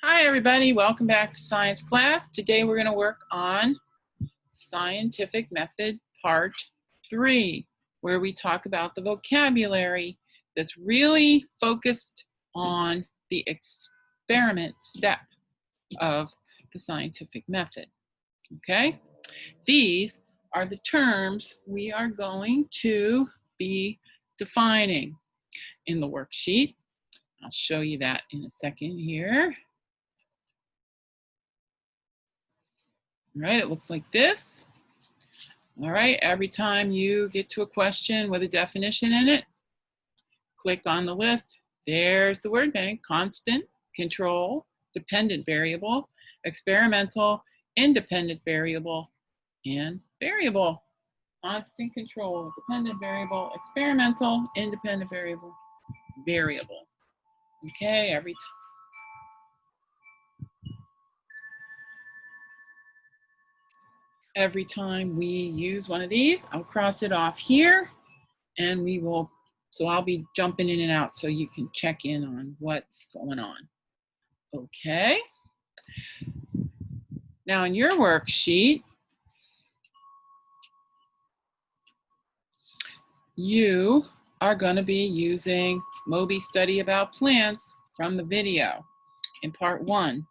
Hi everybody, welcome back to science class. Today we're going to work on scientific method part 3, where we talk about the vocabulary that's really focused on the experiment step of the scientific method. Okay? These are the terms we are going to be defining in the worksheet. I'll show you that in a second here. All right, it looks like this. All right, every time you get to a question with a definition in it, click on the list. There's the word bank: constant, control, dependent variable, experimental, independent variable, and variable. Constant, control, dependent variable, experimental, independent variable, variable. Okay, every time we use one of these, I'll cross it off here, and we will, so I'll be jumping in and out so you can check in on what's going on. Okay. Now in your worksheet, you are going to be using Moby Study About Plants from the video in part 1,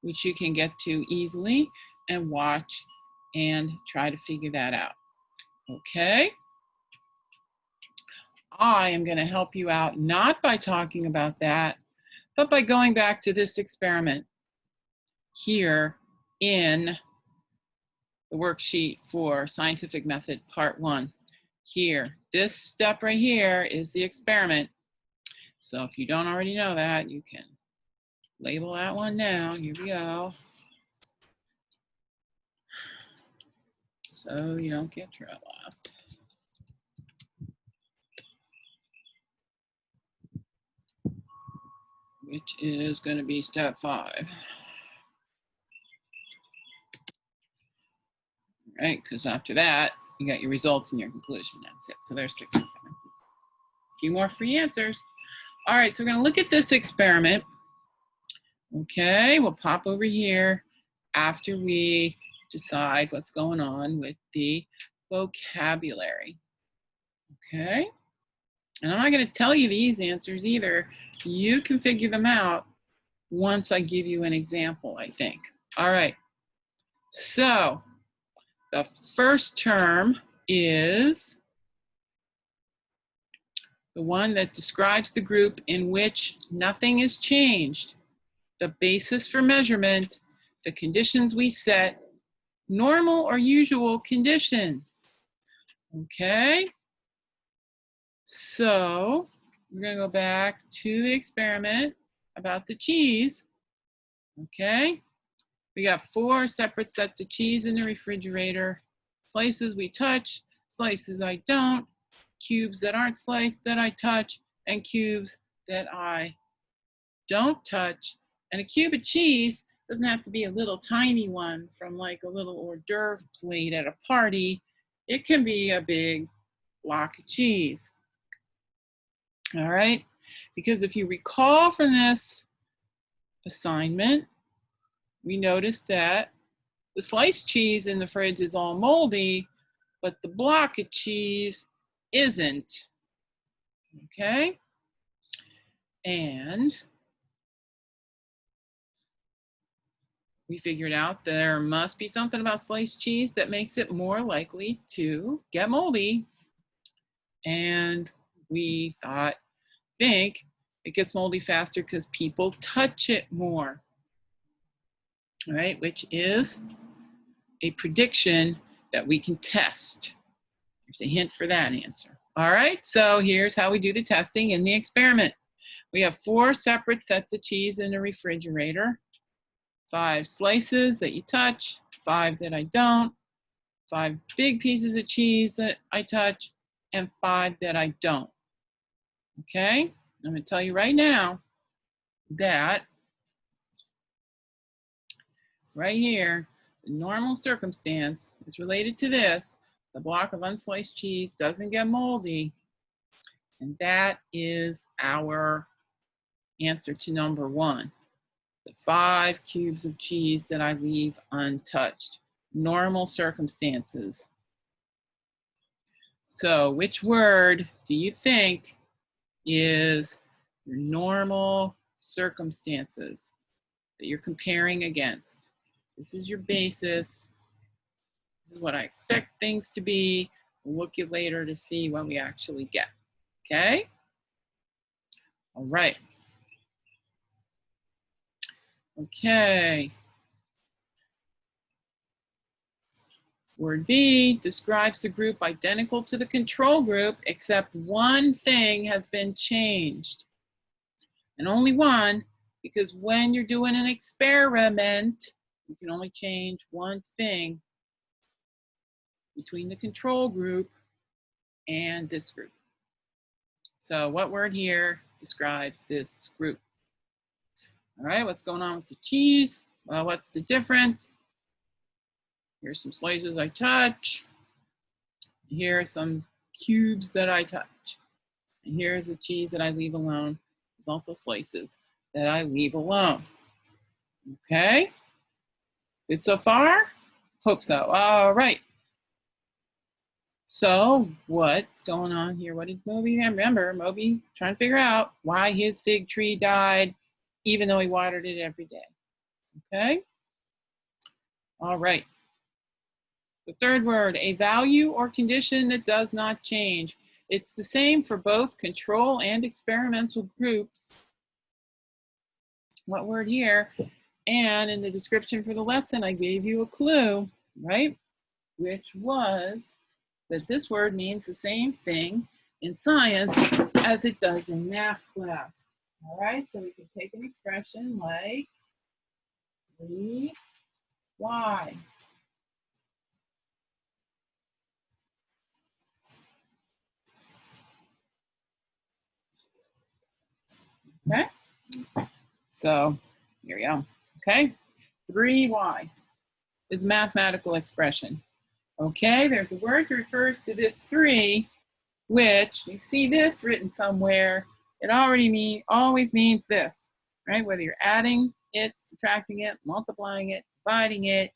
which you can get to easily and watch and try to figure that out. Okay. I am going to help you out not by talking about that, but by going back to this experiment here in the worksheet for scientific method part 1. Here, this step right here is the experiment. So if you don't already know that, you can label that one now. Here we go. So you don't get lost. Which is going to be step 5. Right, because after that, you got your results and your conclusion. That's it. So there's 6 and 7. A few more free answers. All right, so we're going to look at this experiment. Okay, we'll pop over here after we decide what's going on with the vocabulary. Okay, and I'm not going to tell you these answers either. You can figure them out once I give you an example, I think. All right, so the first term is the one that describes the group in which nothing is changed. The basis for measurement, the conditions we set, normal or usual conditions. Okay, so we're going to go back to the experiment about the cheese. Okay, we got 4 separate sets of cheese in the refrigerator. Slices we touch, slices I don't, cubes that aren't sliced that I touch, and cubes that I don't touch. And a cube of cheese doesn't have to be a little tiny one from like a little hors d'oeuvre plate at a party. It can be a big block of cheese. All right, because if you recall from this assignment, we noticed that the sliced cheese in the fridge is all moldy, but the block of cheese isn't. Okay, and we figured out there must be something about sliced cheese that makes it more likely to get moldy. And we think it gets moldy faster because people touch it more. All right, which is a prediction that we can test. There's a hint for that answer. All right, so here's how we do the testing in the experiment. We have 4 separate sets of cheese in the refrigerator. 5 slices that you touch, 5 that I don't, 5 big pieces of cheese that I touch, and 5 that I don't. Okay, I'm going to tell you right now that right here, the normal circumstance is related to this. The block of unsliced cheese doesn't get moldy, and that is our answer to number 1. the 5 cubes of cheese that I leave untouched. Normal circumstances. So which word do you think is your normal circumstances that you're comparing against? This is your basis. This is what I expect things to be. We'll look at later to see what we actually get. Okay? All right. Okay. Word B describes the group identical to the control group, except one thing has been changed. And only one, because when you're doing an experiment, you can only change one thing between the control group and this group. So what word here describes this group? All right, what's going on with the cheese? Well, what's the difference? Here's some slices I touch. Here are some cubes that I touch. And here's the cheese that I leave alone. There's also slices that I leave alone. Okay? Good so far? Hope so. All right. So what's going on here? What did Moby remember? Moby trying to figure out why his fig tree died, even though he watered it every day. Okay? All right. The third word, a value or condition that does not change. It's the same for both control and experimental groups. What word here? And in the description for the lesson, I gave you a clue, right? Which was that this word means the same thing in science as it does in math class. All right, so we can take an expression like y. Okay, so here we go. Okay, 3y is a mathematical expression. Okay, there's a word that refers to this 3, which you see this written somewhere. It always means this, right? Whether you're adding it, subtracting it, multiplying it, dividing it,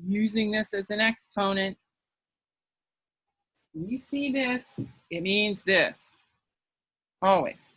using this as an exponent. When you see this, it means this. Always.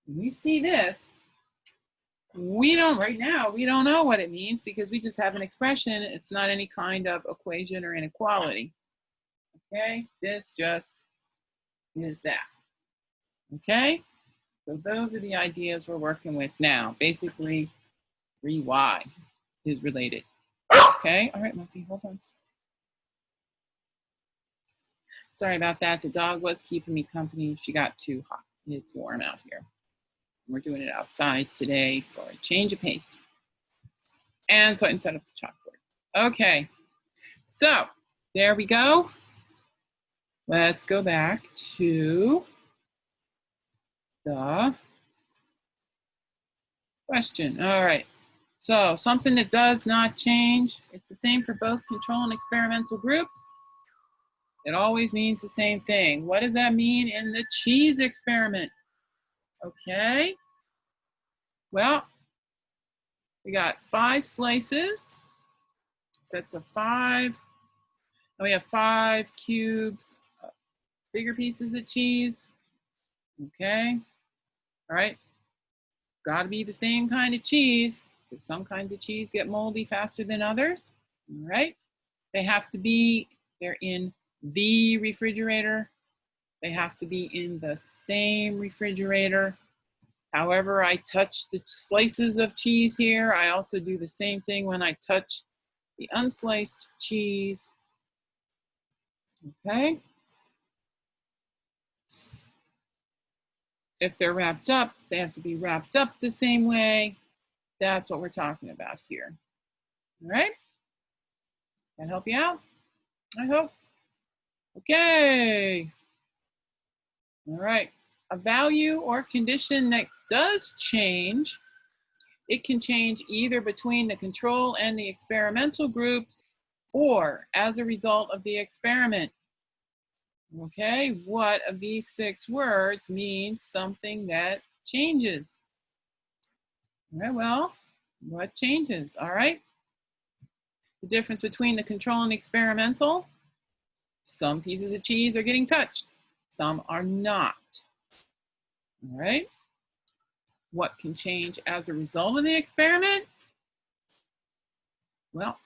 When you see this, right now, we don't know what it means because we just have an expression. It's not any kind of equation or inequality. Okay, this just is that. Okay, so those are the ideas we're working with now. Basically, 3y is related. Okay, all right, Muffy, hold on. Sorry about that. The dog was keeping me company. She got too hot. It's warm out here. We're doing it outside today for a change of pace. And so I set up the chalkboard. Okay, so there we go. Let's go back to the question. All right, so something that does not change. It's the same for both control and experimental groups. It always means the same thing. What does that mean in the cheese experiment? Okay, well, we got 5 slices, sets of 5, and we have 5 cubes, bigger pieces of cheese. Okay, all right, got to be the same kind of cheese because some kinds of cheese get moldy faster than others. All right, they have to be, they're in the refrigerator. They have to be in the same refrigerator. However, I touch the slices of cheese here. I also do the same thing when I touch the unsliced cheese. Okay. If they're wrapped up, they have to be wrapped up the same way. That's what we're talking about here. All right? That help you out? I hope. Okay. All right. A value or condition that does change, it can change either between the control and the experimental groups or as a result of the experiment. Okay, what of these 6 words means something that changes? All right, well, What changes? All right. The difference between the control and experimental. Some pieces of cheese are getting touched. Some are not. All right. What can change as a result of the experiment? Well,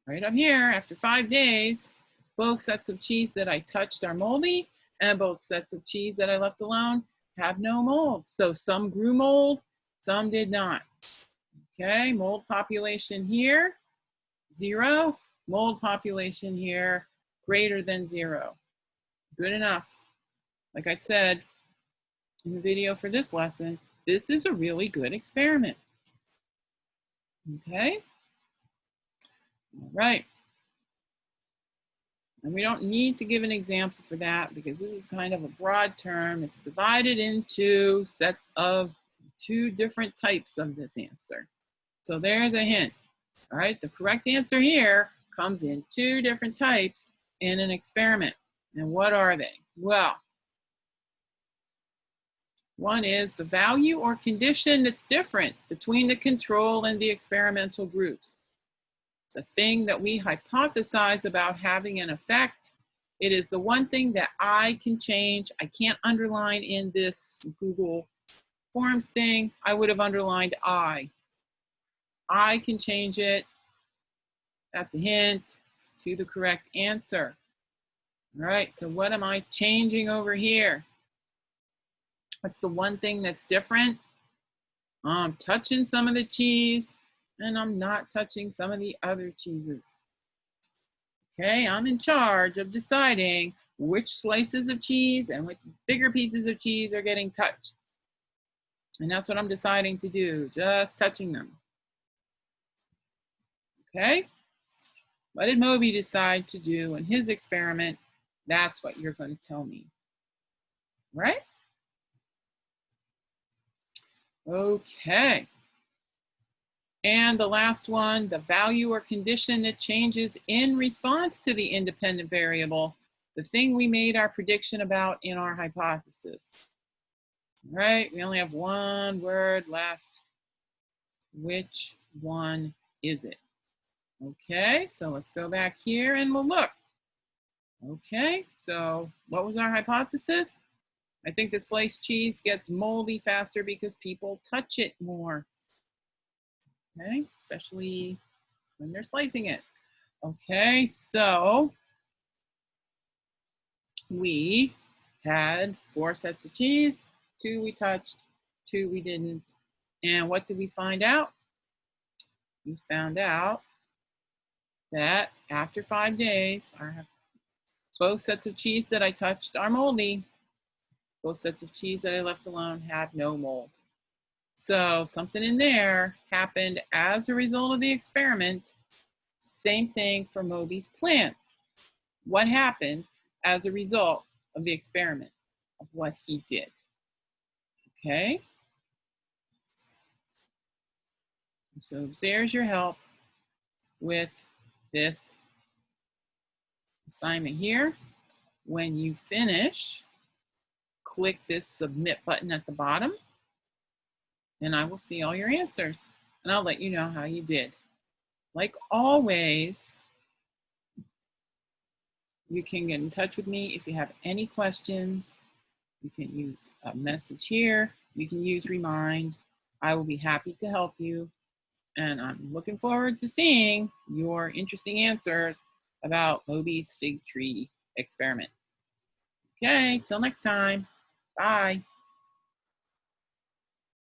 right up here, after 5 days, both sets of cheese that I touched are moldy, and both sets of cheese that I left alone have no mold. So some grew mold, some did not. Okay, mold population here, 0. Mold population here, greater than 0. Good enough. Like I said in the video for this lesson, this is a really good experiment. Okay? All right. And we don't need to give an example for that because this is kind of a broad term. It's divided into sets of 2 different types of this answer. So there's a hint. All right, the correct answer here comes in 2 different types in an experiment. And what are they? Well, one is the value or condition that's different between the control and the experimental groups. It's a thing that we hypothesize about having an effect. It is the one thing that I can change. I can't underline in this Google Forms thing. I would have underlined I. I can change it. That's a hint to the correct answer. All right, so what am I changing over here? What's the one thing that's different? I'm touching some of the cheese, and I'm not touching some of the other cheeses. Okay, I'm in charge of deciding which slices of cheese and which bigger pieces of cheese are getting touched. And that's what I'm deciding to do, just touching them. Okay? What did Moby decide to do in his experiment? That's what you're going to tell me. Right? Okay. And the last one, the value or condition that changes in response to the independent variable, the thing we made our prediction about in our hypothesis. All right, we only have one word left. Which one is it? Okay, so let's go back here and we'll look. Okay, so what was our hypothesis? I think the sliced cheese gets moldy faster because people touch it more. Okay, especially when they're slicing it. Okay, so we had 4 sets of cheese, 2 we touched, 2 we didn't. And what did we find out? We found out that after 5 days, both sets of cheese that I touched are moldy. Both sets of cheese that I left alone have no mold. So something in there happened as a result of the experiment. Same thing for Moby's plants. What happened as a result of the experiment of what he did? Okay. So there's your help with this assignment here. When you finish, click this submit button at the bottom, and I will see all your answers, and I'll let you know how you did. Like always, you can get in touch with me if you have any questions. You can use a message here. You can use Remind. I will be happy to help you. And I'm looking forward to seeing your interesting answers about Moby's fig tree experiment. Okay, till next time. Bye.